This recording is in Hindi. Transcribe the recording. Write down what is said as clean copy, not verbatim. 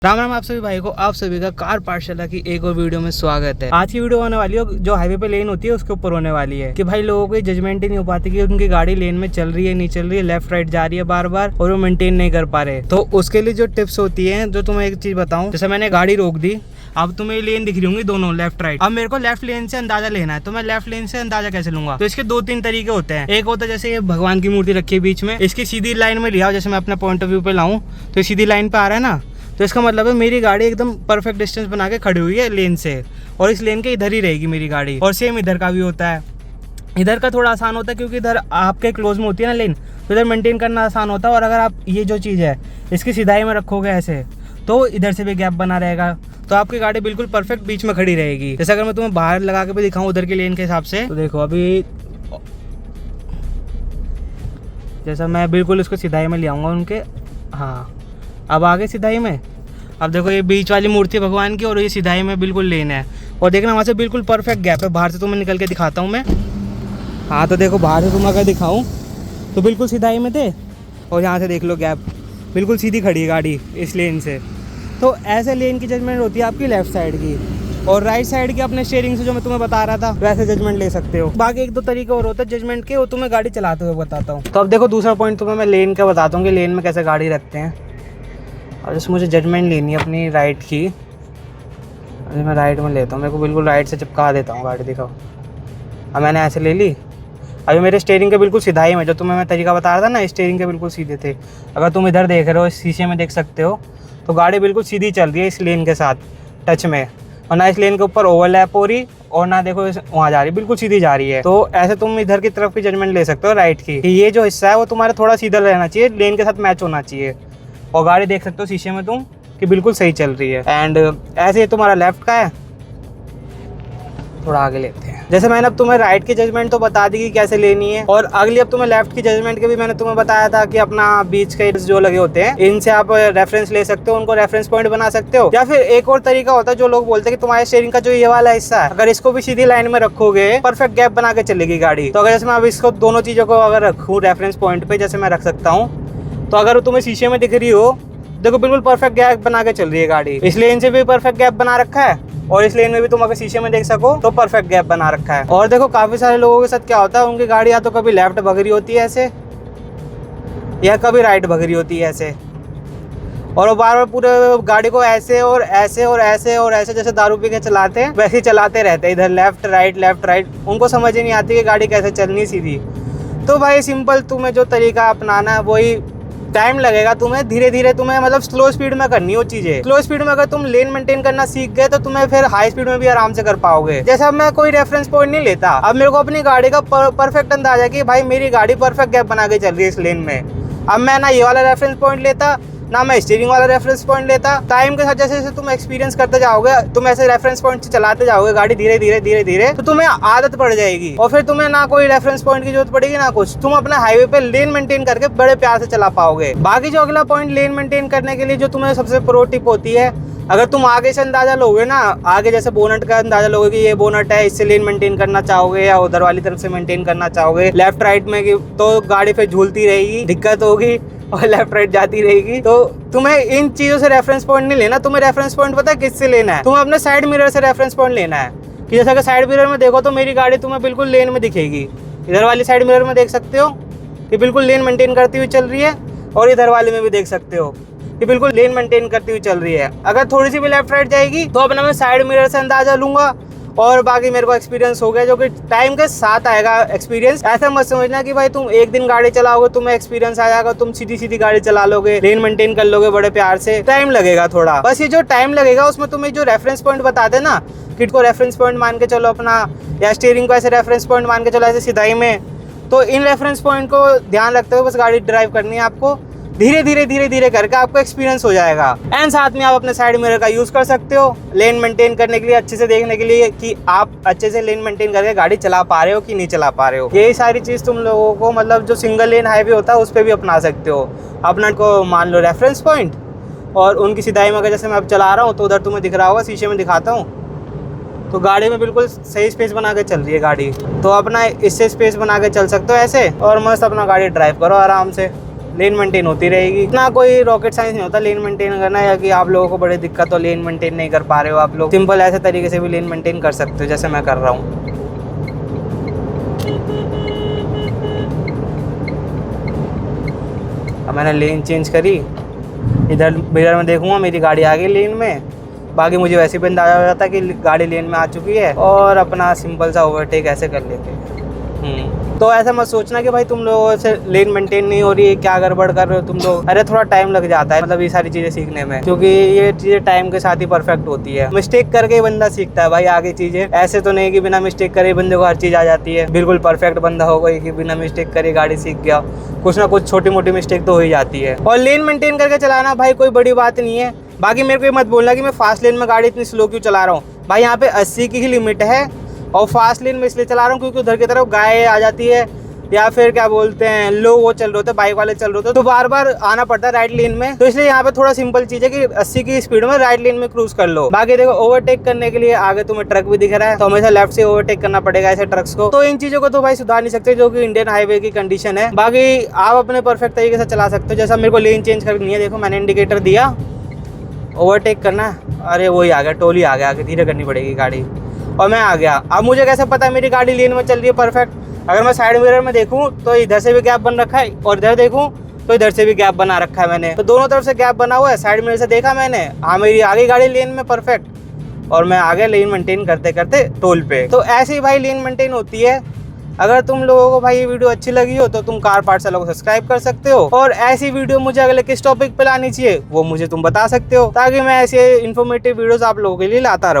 राम राम आप सभी भाई को आप सभी का कार पाठशाला की एक और वीडियो में स्वागत है। आज की वीडियो होने वाली है जो हाईवे पे लेन होती है उसके ऊपर होने वाली है कि भाई लोगों को जजमेंट ही नहीं हो पाती कि उनकी गाड़ी लेन में चल रही है नहीं चल रही है, लेफ्ट राइट जा रही है बार बार और वो मेंटेन नहीं कर पा रहे। तो उसके लिए जो टिप्स होती है, जो तुम्हें एक चीज बताऊं, जैसे मैंने गाड़ी रोक दी, अब तुम्हें लेन दिख रही होंगी दोनों लेफ्ट राइट। अब मेरे को लेफ्ट लेन से अंदाजा लेना है, तो मैं लेफ्ट लेन से अंदाजा कैसे लूंगा? तो इसके दो तीन तरीके होते हैं। एक होता है जैसे ये भगवान की मूर्ति रखी है बीच में, इसकी सीधी लाइन में लिया, जैसे मैं अपने पॉइंट ऑफ व्यू पे लाऊं तो सीधी लाइन पे आ रहा है ना, तो इसका मतलब है मेरी गाड़ी एकदम परफेक्ट डिस्टेंस बना के खड़ी हुई है लेन से, और इस लेन के इधर ही रहेगी मेरी गाड़ी। और सेम इधर का भी होता है। इधर का थोड़ा आसान होता है क्योंकि इधर आपके क्लोज में होती है ना लेन, तो इधर मेंटेन करना आसान होता है। और अगर आप ये जो चीज़ है इसकी सिधाई में रखोगे ऐसे, तो इधर से भी गैप बना रहेगा, तो आपकी गाड़ी बिल्कुल परफेक्ट बीच में खड़ी रहेगी। जैसे अगर मैं तुम्हें बाहर लगा के भी दिखाऊं उधर की लेन के हिसाब से, तो देखो अभी जैसा मैं बिल्कुल इसको सिधाई में ले आऊँगा उनके, हाँ अब आगे सिधाई में। अब देखो ये बीच वाली मूर्ति भगवान की और ये सिधाई में बिल्कुल लेन है, और देखना वहाँ से बिल्कुल परफेक्ट गैप है। बाहर से तुम्हें निकल के दिखाता हूँ मैं, हाँ तो देखो बाहर से तुम्हें अगर दिखाऊँ तो बिल्कुल सिधाई में थे, और यहाँ से देख लो गैप, बिल्कुल सीधी खड़ी है गाड़ी इस लेन से। तो ऐसे लेन की जजमेंट होती है आपकी लेफ्ट साइड की, और राइट साइड की अपने स्टीयरिंग से जो मैं तुम्हें बता रहा था वैसे जजमेंट ले सकते हो। बाकी एक दो तरीके और होते हैं जजमेंट के, वो तुम्हें गाड़ी चलाते हुए बताता हूँ। तो अब देखो दूसरा पॉइंट तुम्हें मैं लेन का बताता हूँ कि लेन में कैसे गाड़ी रखते हैं। और जैसे मुझे जजमेंट लेनी है अपनी राइट की, अभी मैं राइट में लेता हूँ, मेरे को बिल्कुल राइट से चिपका देता हूँ गाड़ी, दिखाओ। अब मैंने ऐसे ले ली, अभी मेरे स्टीयरिंग के बिल्कुल सीधाई में, जो तुम्हें मैं तरीका बता रहा था ना, स्टीयरिंग के बिल्कुल सीधे थे। अगर तुम इधर देख रहे हो, इस शीशे में देख सकते हो, तो गाड़ी बिल्कुल सीधी चल रही है इस लेन के साथ टच में, और ना इस लेन के ऊपर ओवरलैप हो रही, और ना देखो वहाँ जा रही, बिल्कुल सीधी जा रही है। तो ऐसे तुम इधर की तरफ की जजमेंट ले सकते हो राइट की, कि ये जो हिस्सा है वो तुम्हारा थोड़ा सीधा रहना चाहिए, लेन के साथ मैच होना चाहिए, और गाड़ी देख सकते हो शीशे में तुम कि बिल्कुल सही चल रही है। एंड ऐसे तुम्हारा लेफ्ट का है, थोड़ा आगे लेते हैं। जैसे मैंने अब तुम्हें राइट की जजमेंट तो बता दी कि कैसे लेनी है, और अगली अब तुम्हें लेफ्ट की जजमेंट के भी मैंने तुम्हें बताया था कि अपना बीच के जो लगे होते हैं इनसे आप रेफरेंस ले सकते हो, उनको रेफरेंस पॉइंट बना सकते हो। या फिर एक और तरीका होता है, जो लोग बोलते हैं कि तुम्हारे स्टीयरिंग का जो ये वाला हिस्सा है, अगर इसको भी सीधी लाइन में रखोगे परफेक्ट गैप बना के चलेगी गाड़ी। तो अगर जैसे मैं अब इसको दोनों चीजों को अगर रखूँ रेफरेंस पॉइंट पे, जैसे मैं रख सकता हूँ, तो अगर तुम्हें शीशे में दिख रही हो, देखो बिल्कुल परफेक्ट गैप बना के चल रही है गाड़ी। इस लेन से भी परफेक्ट गैप बना रखा है, और इस लेन में भी तुम अगर शीशे में देख सको तो परफेक्ट गैप बना रखा है। और देखो काफी सारे लोगों के साथ क्या होता है, उनकी गाड़ी या तो कभी लेफ्ट भग रही होती है ऐसे, या कभी राइट भग रही होती है ऐसे, और वो बार बार पूरे गाड़ी को ऐसे और ऐसे और ऐसे और ऐसे जैसे दारू पी के चलाते हैं वैसे ही चलाते रहते हैं, इधर लेफ्ट राइट। उनको समझ ही नहीं आती कि गाड़ी कैसे चलनी सीधी। तो भाई सिंपल तुम्हें जो तरीका अपनाना है वही, टाइम लगेगा तुम्हें, धीरे धीरे तुम्हें मतलब स्लो स्पीड में करनी हो चीजें। स्लो स्पीड में अगर तुम लेन मेंटेन करना सीख गए तो तुम्हें फिर हाई स्पीड में भी आराम से कर पाओगे। जैसे अब मैं कोई रेफरेंस पॉइंट नहीं लेता, अब मेरे को अपनी गाड़ी का परफेक्ट अंदाजा है कि भाई मेरी गाड़ी परफेक्ट गैप बना के चल रही है इस लेन में। अब मैं ना ये वाला रेफरेंस पॉइंट लेता, ना मैं स्टीयरिंग वाला रेफरेंस पॉइंट लेता। टाइम के साथ जैसे जैसे तुम एक्सपीरियंस करते जाओगे, तुम ऐसे रेफरेंस पॉइंट से चलाते जाओगे गाड़ी धीरे धीरे, तो तुम्हें आदत पड़ जाएगी, और फिर तुम्हें ना कोई रेफरेंस पॉइंट की जरूरत पड़ेगी ना कुछ। तुम अपने हाईवे पे लेन मेंटेन करके बड़े प्यार से चला पाओगे। बाकी जो अगला पॉइंट लेन मेंटेन करने के लिए जो तुम्हें सबसे प्रो टिप होती है, अगर तुम आगे से अंदाजा लोगे ना, आगे जैसे बोनट का अंदाजा लोगे कि ये बोनट है, इससे लेन मेंटेन करना चाहोगे, या उधर वाली तरफ से मेंटेन करना चाहोगे लेफ्ट राइट में, तो गाड़ी फिर झूलती रहेगी, दिक्कत होगी, और लेफ्ट राइट जाती रहेगी। तो तुम्हें इन चीजों से रेफरेंस पॉइंट नहीं लेना, तुम्हें रेफरेंस पॉइंट पता है किससे लेना है? तुम्हें अपने साइड मिरर से रेफरेंस पॉइंट लेना है, कि जैसे अगर साइड मिरर में देखो तो मेरी गाड़ी तुम्हें बिल्कुल लेन में दिखेगी। इधर वाली साइड मिरर में देख सकते हो कि बिल्कुल लेन मेंटेन करती हुई चल रही है, और इधर वाले में भी देख सकते हो कि बिल्कुल लेन मेंटेन करती हुई चल रही है। अगर थोड़ी सी भी लेफ्ट राइट जाएगी तो अपना मैं साइड मिरर से अंदाजा लूंगा, और बाकी मेरे को एक्सपीरियंस हो गया, जो कि टाइम के साथ आएगा एक्सपीरियंस। ऐसा मत समझना कि भाई तुम एक दिन गाड़ी चलाओगे तुम्हें एक्सपीरियंस आ जाएगा, तुम सीधी गाड़ी चला लोगे, लेन मेंटेन कर लोगे बड़े प्यार से। टाइम लगेगा थोड़ा, बस ये जो टाइम लगेगा उसमें तुम्हें जो रेफरेंस पॉइंट बताते ना, किट को रेफरेंस पॉइंट मान के चलो अपना, या स्टीयरिंग को ऐसे रेफरेंस पॉइंट मान के चलो ऐसे सिधाई में, तो इन रेफरेंस पॉइंट को ध्यान रखते हुए बस गाड़ी ड्राइव करनी है आपको। धीरे धीरे करके आपको एक्सपीरियंस हो जाएगा। एंड साथ में आप अपने साइड मिरर का यूज कर सकते हो लेन मेंटेन करने के लिए, अच्छे से देखने के लिए कि आप अच्छे से लेन मेंटेन करके गाड़ी चला पा रहे हो कि नहीं चला पा रहे हो। यही सारी चीज तुम लोगों को मतलब जो सिंगल लेन हाईवे होता है उस पर भी अपना सकते हो। अपना को मान लो रेफरेंस पॉइंट, और उनकी सिधाई में अगर जैसे मैं अब चला रहा हूँ तो उधर तुम्हें दिख रहा होगा, शीशे में दिखाता हूँ, तो गाड़ी में बिल्कुल सही स्पेस बना के चल रही है गाड़ी, तो अपना इससे स्पेस बना के चल सकते हो ऐसे, और मस्त अपना गाड़ी ड्राइव करो आराम से। लेन मेंटेन होती रहेगी। ना कोई रॉकेट साइंस नहीं होता लेन मेंटेन करना, या कि आप लोगों को बड़ी दिक्कत हो लेन मेंटेन नहीं कर पा रहे हो, आप लोग सिंपल ऐसे तरीके से भी लेन मेंटेन कर सकते हो जैसे मैं कर रहा हूँ। अब मैंने लेन चेंज करी, इधर मिरर में देखूंगा मेरी गाड़ी आ गई लेन में, बाकी मुझे वैसे भी अंदाजा हो जाता कि गाड़ी लेन में आ चुकी है और अपना सिंपल सा ओवरटेक ऐसे कर लेते हैं। तो ऐसा मत सोचना कि भाई तुम लोगों से लेन मेंटेन नहीं हो रही है, क्या गड़बड़ कर रहे हो तुम लोग। अरे थोड़ा टाइम लग जाता है मतलब ये सारी चीज़ें सीखने में, क्योंकि ये चीज़ें टाइम के साथ ही परफेक्ट होती है। मिस्टेक करके ही बंदा सीखता है भाई आगे चीज़ें, ऐसे तो नहीं कि बिना मिस्टेक करे बंदे को हर चीज़ आ जाती है। बिल्कुल परफेक्ट बंदा हो गई कि बिना मिस्टेक करे गाड़ी सीख गया, कुछ ना कुछ छोटी मोटी मिस्टेक तो हो ही जाती है। और लेन मेंटेन करके चलाना भाई कोई बड़ी बात नहीं है। बाकी मेरे को ये मत बोलना कि मैं फास्ट लेन में गाड़ी इतनी स्लो क्यों चला रहा हूँ। भाई यहाँ पे 80 की ही लिमिट है और फास्ट लेन में इसलिए चला रहा हूँ क्योंकि उधर की तरफ गाय आ जाती है, या फिर क्या बोलते हैं लोग वो चल रहे होते, बाइक वाले चल रहे होते, तो बार बार आना पड़ता है राइट लेन में। तो इसलिए यहाँ पे थोड़ा सिंपल चीज़ है कि 80 की स्पीड में राइट लेन में क्रूज कर लो। बाकी देखो ओवरटेक करने के लिए आगे तुम्हें ट्रक भी दिख रहा है तो हमेशा लेफ्ट से ओवरटेक करना पड़ेगा ऐसे ट्रक्स को। तो इन चीज़ों को तो भाई सुधार नहीं सकते जो कि इंडियन हाईवे की कंडीशन है। बाकी आप अपने परफेक्ट तरीके से चला सकते हो। जैसा मेरे को लेन चेंज करनी है, देखो मैंने इंडिकेटर दिया, ओवरटेक करना है, अरे वही आ गया, टोली आ गया, आगे धीरे करनी पड़ेगी गाड़ी और मैं आ गया। अब मुझे कैसे पता है मेरी गाड़ी लेन में चल रही है परफेक्ट। अगर मैं साइड मिरर में देखूं तो इधर से भी गैप बन रखा है और इधर देखूं तो इधर से भी गैप बना रखा है मैंने, तो दोनों तरफ से गैप बना हुआ है। साइड मिरर से देखा मैंने, हाँ मेरी आ गई गाड़ी लेन में परफेक्ट और मैं आ गया लेन मेंटेन करते करते टोल पे। तो ऐसे ही भाई लेन मेंटेन होती है। अगर तुम लोगों को भाई ये वीडियो अच्छी लगी हो तो तुम कार पाठशाला को सब्सक्राइब कर सकते हो, और ऐसी वीडियो मुझे अगले किस टॉपिक पे लानी चाहिए वो मुझे तुम बता सकते हो, ताकि मैं ऐसे इन्फॉर्मेटिव वीडियोस आप लोगों के लिए लाता रहूं।